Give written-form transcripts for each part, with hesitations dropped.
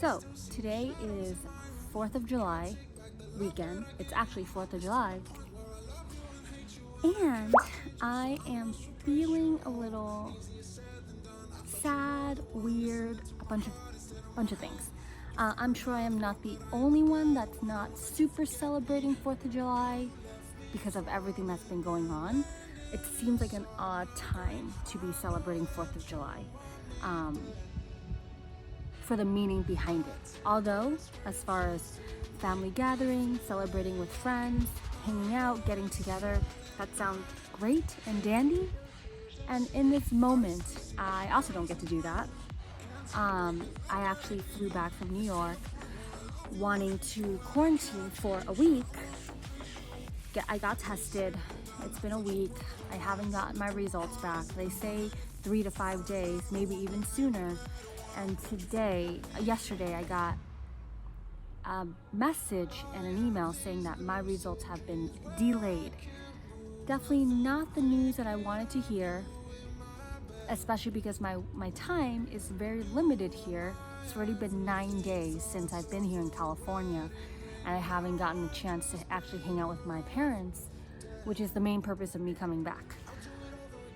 So, today is 4th of July weekend. It's actually 4th of July. And I am feeling a little sad, weird, a bunch of things. I'm sure I am not the only one that's not super celebrating 4th of July because of everything that's been going on. It seems like an odd time to be celebrating 4th of July. For the meaning behind it. Although, as far as family gathering, celebrating with friends, hanging out, getting together, that sounds great and dandy. And in this moment, I also don't get to do that. I actually flew back from New York wanting to quarantine for a week. I got tested. It's been a week. I haven't gotten my results back. They say 3 to 5 days, maybe even sooner. And yesterday, I got a message and an email saying that my results have been delayed. Definitely not the news that I wanted to hear, especially because my time is very limited here. It's already been 9 days since I've been here in California, and I haven't gotten a chance to actually hang out with my parents, which is the main purpose of me coming back.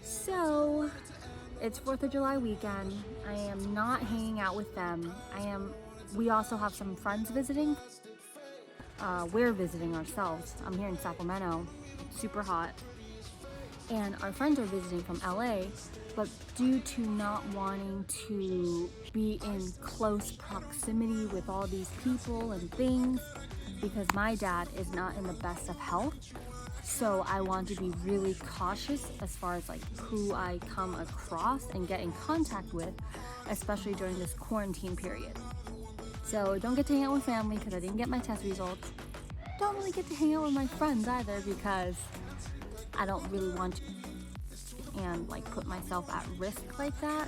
So, it's 4th of July weekend. I am not hanging out with them. We also have some friends visiting. We're visiting ourselves. I'm here in Sacramento. It's super hot. And our friends are visiting from LA, but due to not wanting to be in close proximity with all these people and things, because my dad is not in the best of health, so I want to be really cautious as far as like who I come across and get in contact with, especially during this quarantine period. So don't get to hang out with family because I didn't get my test results. Don't really get to hang out with my friends either because I don't really want to and like put myself at risk like that.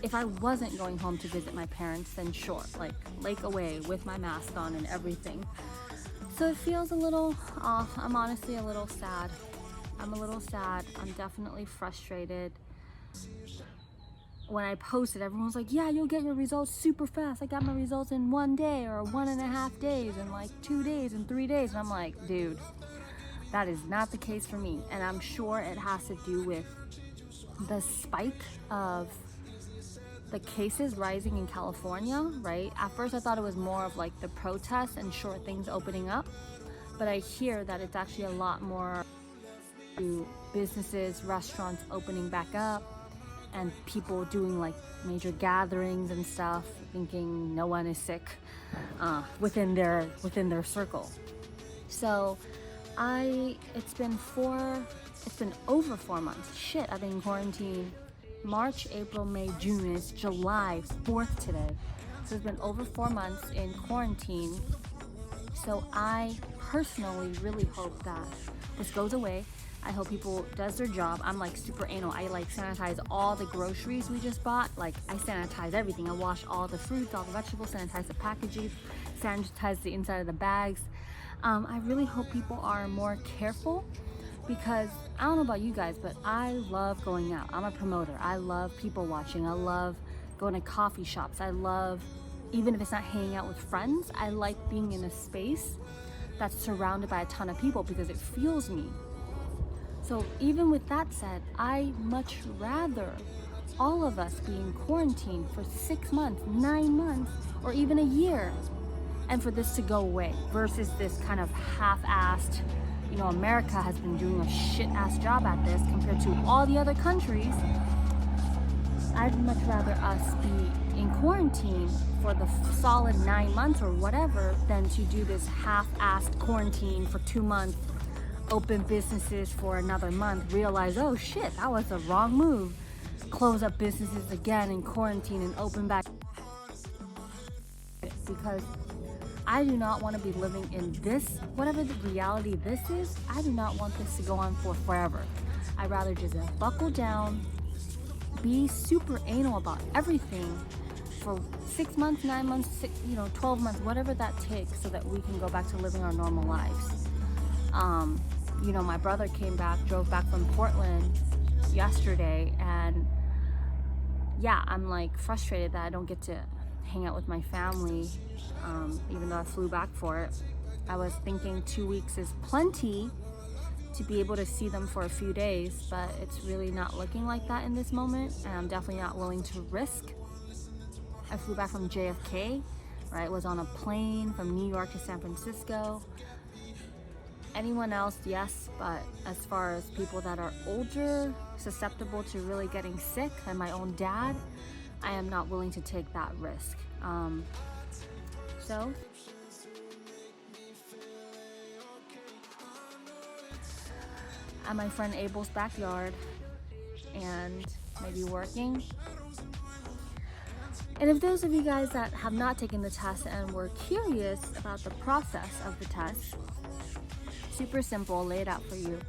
If I wasn't going home to visit my parents, then sure, like lake away with my mask on and everything. So it feels a little off. I'm honestly a little sad. I'm definitely frustrated. When I posted, everyone was like, yeah, you'll get your results super fast. I got my results in 1 day or 1.5 days and like 2 days and 3 days. And I'm like, dude, that is not the case for me. And I'm sure it has to do with the spike of the cases rising in California, right? At first I thought it was more of like the protests and short things opening up, but I hear that it's actually a lot more to businesses, restaurants opening back up and people doing like major gatherings and stuff, thinking no one is sick within their circle. So it's been over 4 months. Shit, I've been in quarantine March, April, May, June. It's July 4th today. So it's been over 4 months in quarantine. So I personally really hope that this goes away. I hope people does their job. I'm like super anal. I like sanitize all the groceries we just bought. Like I sanitize everything. I wash all the fruits, all the vegetables, sanitize the packaging, sanitize the inside of the bags. I really hope people are more careful. Because I don't know about you guys, but I love going out. I'm a promoter. I love people watching. I love going to coffee shops. I love, even if it's not hanging out with friends, I like being in a space that's surrounded by a ton of people because it fuels me. So even with that said, I much rather all of us be in quarantine for 6 months, 9 months, or even a year, and for this to go away versus this kind of half-assed, America has been doing a shit-ass job at this compared to all the other countries. I'd much rather us be in quarantine for the solid 9 months or whatever than to do this half-assed quarantine for 2 months, open businesses for another month, realize, oh shit, that was the wrong move. Close up businesses again in quarantine and open back. Because I do not want to be living in this, whatever the reality this is, I do not want this to go on for forever. I'd rather just buckle down, be super anal about everything for 6 months, 9 months, 12 months, whatever that takes so that we can go back to living our normal lives. My brother drove back from Portland yesterday, and yeah, I'm like frustrated that I don't get to hang out with my family, even though I flew back for it. I was thinking 2 weeks is plenty to be able to see them for a few days, but it's really not looking like that in this moment, and I'm definitely not willing to risk. I flew back from JFK, right? Was on a plane from New York to San Francisco. Anyone else, yes, but as far as people that are older, susceptible to really getting sick, and my own dad, I am not willing to take that risk. So at my friend Abel's backyard and maybe working. And if those of you guys that have not taken the test and were curious about the process of the test, super simple, lay it out for you.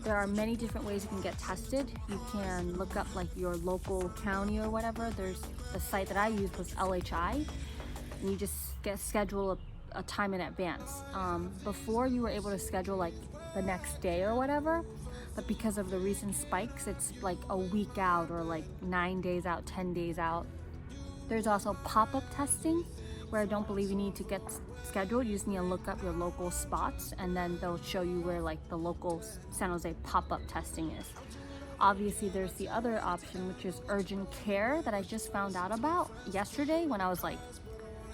There are many different ways you can get tested. You can look up like your local county or whatever. There's the site that I used was LHI, and you just schedule a time in advance. Before you were able to schedule like the next day or whatever, but because of the recent spikes, it's like a week out or like 9 days out, 10 days out. There's also pop-up testing, where I don't believe you need to get scheduled. You just need to look up your local spots, and then they'll show you where like the local San Jose pop-up testing is. Obviously, there's the other option, which is urgent care, that I just found out about yesterday when I was like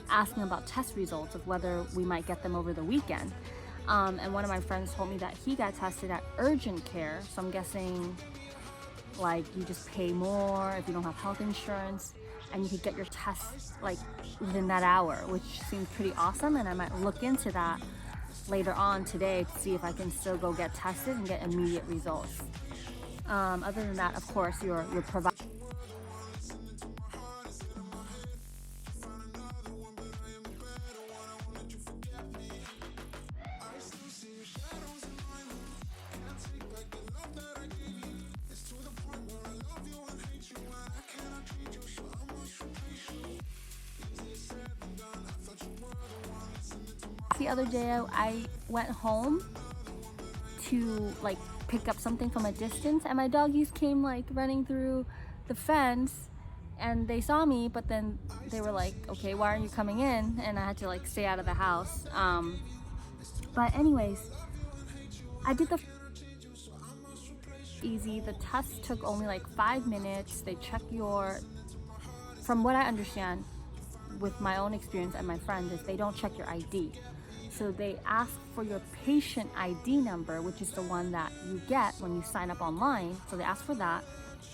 asking about test results of whether we might get them over the weekend. And one of my friends told me that he got tested at urgent care, so I'm guessing like you just pay more if you don't have health insurance, and you could get your tests like within that hour, which seems pretty awesome, and I might look into that later on today to see if I can still go get tested and get immediate results. Other than that, of course, your provider. The other day I went home to like pick up something from a distance, and my doggies came like running through the fence, and they saw me, but then they were like, okay, why aren't you coming in? And I had to like stay out of the house. But anyways, I did the easy. The test took only like 5 minutes. They check your, from what I understand with my own experience and my friends, is they don't check your ID. So they ask for your patient ID number, which is the one that you get when you sign up online. So they ask for that.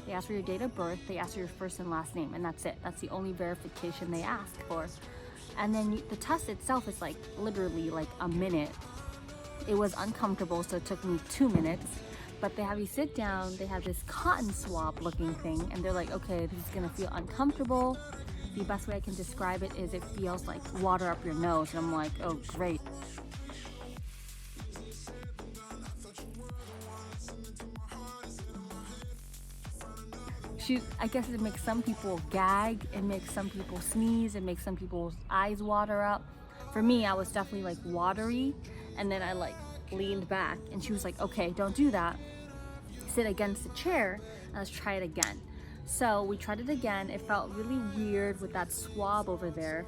They ask for your date of birth. They ask for your first and last name, and that's it. That's the only verification they ask for. And then the test itself is like literally like a minute. It was uncomfortable, so it took me 2 minutes. But they have you sit down. They have this cotton swab looking thing, and they're like, okay, this is gonna feel uncomfortable. The best way I can describe it is it feels like water up your nose. And I'm like, oh, great. I guess it makes some people gag, it makes some people sneeze, it makes some people's eyes water up. For me, I was definitely like watery, and then I like leaned back, and she was like, okay, don't do that. Sit against the chair, and let's try it again. So we tried it again. It felt really weird with that swab over there.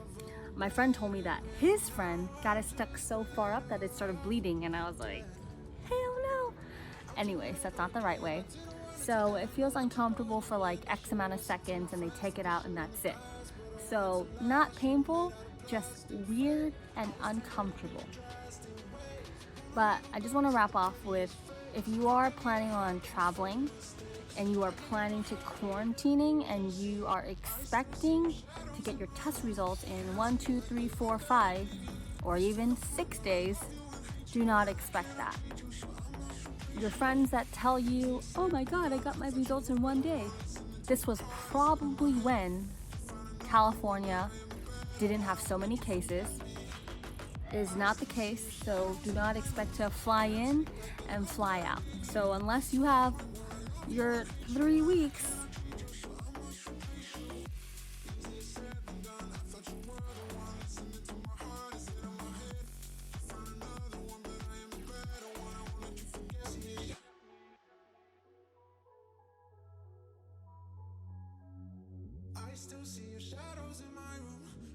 My friend told me that his friend got it stuck so far up that it started bleeding, and I was like, hell no. Anyways, that's not the right way. So it feels uncomfortable for like X amount of seconds, and they take it out, and that's it. So not painful, just weird and uncomfortable. But I just want to wrap off with, if you are planning on traveling and you are planning to quarantining and you are expecting to get your test results in 1, 2, 3, 4, 5, or even 6 days, do not expect that. Your friends that tell you, oh my God, I got my results in 1 day. This was probably when California didn't have so many cases. It is not the case, so do not expect to fly in and fly out. So unless you have your 3 weeks, I still see your shadows in my room.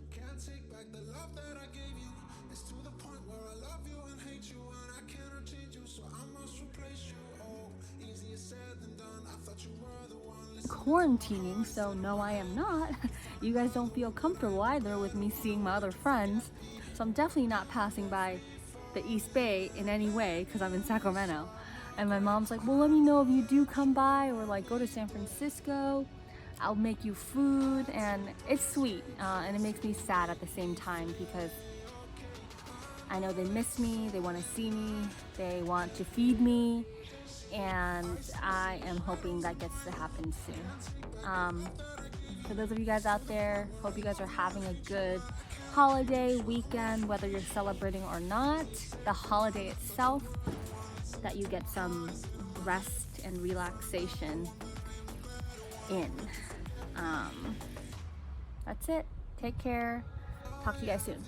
Quarantining, so no, I am not. You guys don't feel comfortable either with me seeing my other friends, so I'm definitely not passing by the East Bay in any way because I'm in Sacramento. And my mom's like, well, let me know if you do come by, or like go to San Francisco, I'll make you food. And it's sweet, and it makes me sad at the same time because I know they miss me, they want to see me, they want to feed me, and I am hoping that gets to happen soon. For those of you guys out there, hope you guys are having a good holiday weekend, whether you're celebrating or not. The holiday itself, that you get some rest and relaxation in. That's it. Take care. Talk to you guys soon.